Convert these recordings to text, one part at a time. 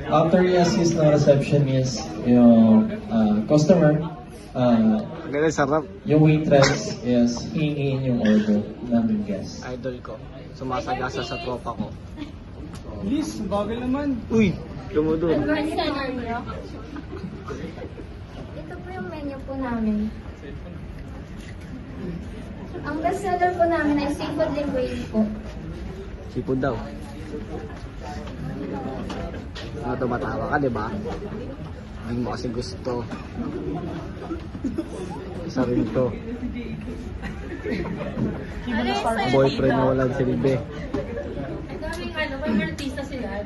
after i-assist ng receptionist yung customer, Ganun sarap. yung waitress is hingin yung order ng guest. Idol ko. Sumasagasa sa tropa ko. Liz, bagal naman. Uy! Lumudun. Ano ang seller niyo? Ito po yung menu po namin. Ang best seller po namin ay seafood linguine po. Sipod daw. Ano, tumatawa ka, di ba? Hindi mo kasi gusto. Isa rin to. Ano yung sa'yo Boyfriend na walang silbi. Ang daming may artista sila.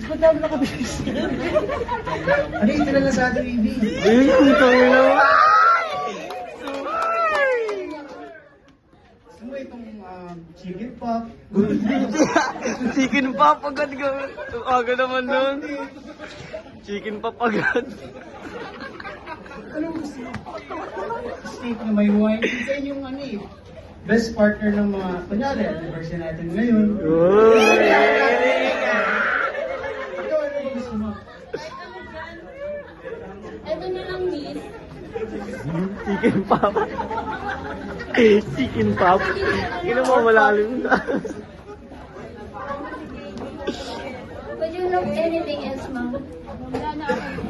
Madami nakabis. Ano yung tinala sa ating baby? Ayun, puta mo naman! Gusto mo itong chicken pop? Chicken pop agad ka. Aga naman nun. Chicken pop agad. Ano gusto mo? Steak na may wine. Isa yung ano eh. Best partner ng mga, kunyari, anniversary natin ngayon. Uy! Ikaw, ano ba gusto mo? Ito na lang, miss. Chicken pop. Chicken pop. Kino mo malalim na. Would you love anything else, ma'am? Wala na ako.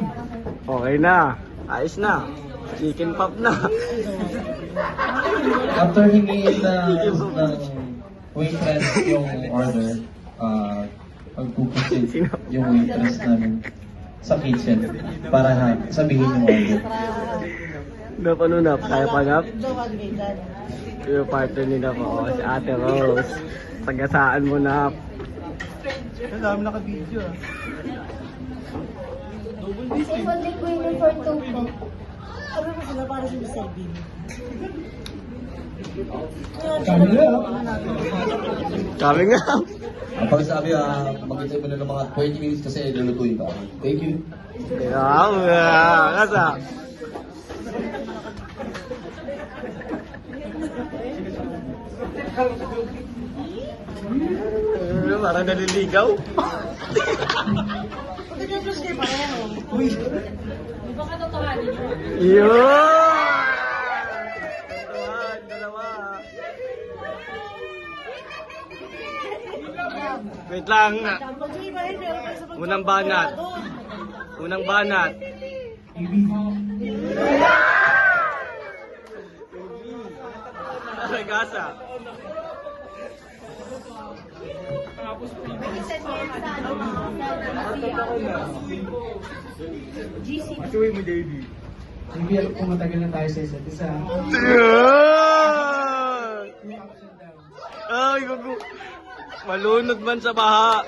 Okay na. Ayos na. Chicken pop na. After hingin ng waitress yung order, pagpupusit yung waitress namin sa kitchen para sabihin yung order. Nap, ano nap? Kaya pa nap? Yung partner ni Nap ako, si Ate Rose. Tagasaan mo nap. Ang dami naka-video ah. Seafood linguine for 2 po. Sabi mo sila para sa serving. Kami na. Kami nga. Kapag sabi, mag-itay mo na ng mga 20 minutes kasi lulutuin ka. Thank you. Kasa. Parang naliligaw. Pagkatapos kayo pareho. Uy, Baka totohanin mo. Yun! Dalawa. Wait lang. Pag sa iba rin, meron kayo sa pagkakas. Unang banat. Unang banat. Sagasa. patuloy mo, Davey. Hindi alam kung matagal na tayo sa isa't isa. Ay, gugu. Malunod man sa baha.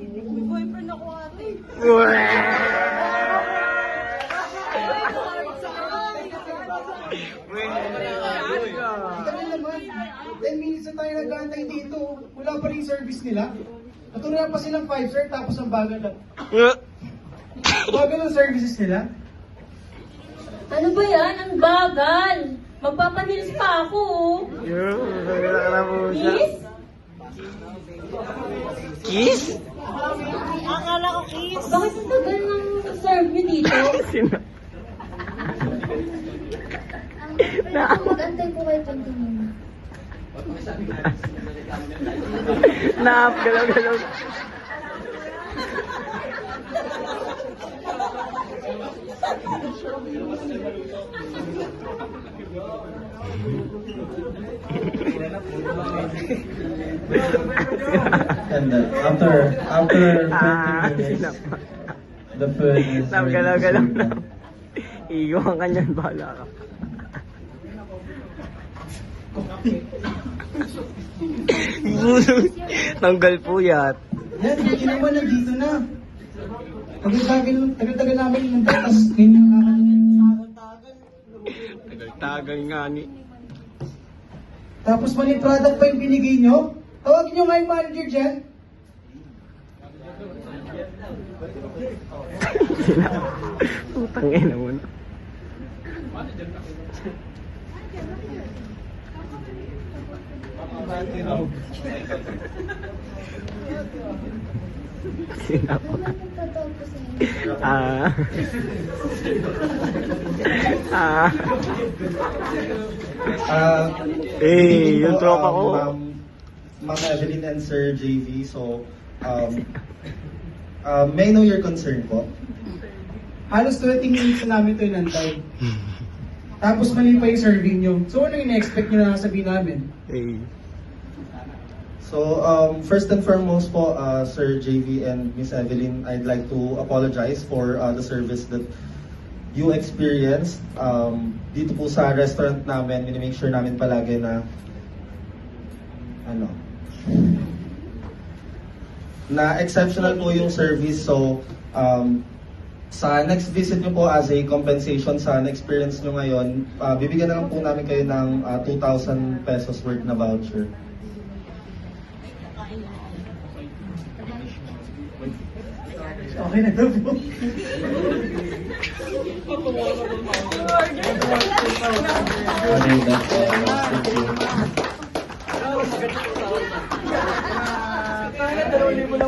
May boyfriend ako ate. Tagal naman. 10 minutes na tayo nag-aantay dito. Wala pa rin service nila. Natuloy pa silang 5-star tapos ang bagal lang. Bagal ang services nila. Ano ba yan? Ang bagal. Magpapanilis pa ako. Kiss? Kiss? Akala ko kiss. Bakit ang tagal ng serve niyo dito? Sino? Mag-antay po kayo 20 minutes. Nap, galaw-galaw. And after 20 minutes, the food is Nap, ready to galaw-galaw. serve na. Iiwan ka niyan, bahala ka. Tanggal po yat. Yan, hindi naman nandito na. Tagal-tagal namin yung tapos ganyan na Tagal nga ni. Tapos mali product pa yung binigay nyo? Tawagin nyo nga yung manager dyan. Putang ina mo na. Sino po? Ah. Ah. Yung tropa ko. Ma'am Evelyn and Sir JV, so, may I know your concern po? Halos 20 minutes na namin ito inantay. Tapos mali pa yung serving nyo. So ano yung na-expect nyo na sabihin namin? So, first and foremost po, Sir JV and Miss Evelyn, I'd like to apologize for the service that you experienced. Dito po sa restaurant namin, minimake sure namin palagi na na exceptional po yung service. So, sa next visit nyo po as a compensation sa na-experience nyo ngayon, bibigyan na lang po namin kayo ng 2,000 pesos worth na voucher. Okay na daw po. Thank you.